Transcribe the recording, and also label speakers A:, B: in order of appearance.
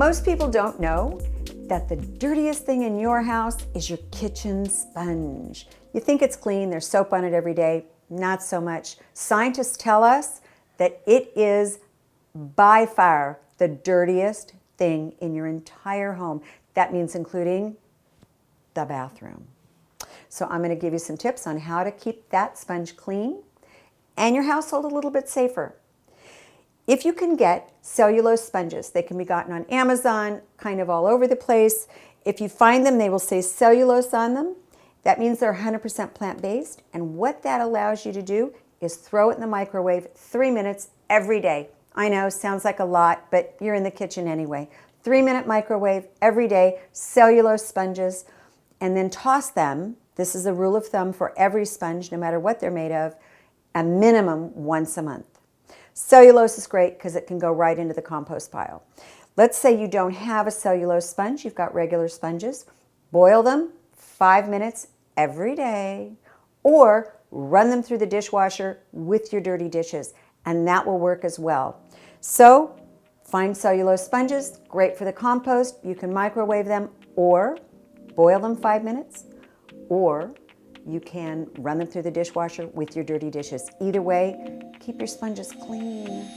A: Most people don't know that the dirtiest thing in your house is your kitchen sponge. You think it's clean, there's soap on it every day. Not so much. Scientists tell us that it is by far the dirtiest thing in your entire home. That means including the bathroom. So I'm going to give you some tips on how to keep that sponge clean and your household a little bit safer. If you can get cellulose sponges, they can be gotten on Amazon, kind of all over the place. If you find them, they will say cellulose on them. That means they're 100% plant-based. And what that allows you to do is throw it in the microwave 3 minutes every day. I know, sounds like a lot, but you're in the kitchen anyway. 3-minute microwave every day, cellulose sponges, and then toss them. This is a rule of thumb for every sponge, no matter what they're made of, a minimum once a month. Cellulose is great because it can go right into the compost pile. Let's say you don't have a cellulose sponge, you've got regular sponges. Boil them 5 minutes every day, or run them through the dishwasher with your dirty dishes, and that will work as well. So find cellulose sponges, great for the compost. You can microwave them or boil them 5 minutes, or you can run them through the dishwasher with your dirty dishes. Either way, keep your sponges clean.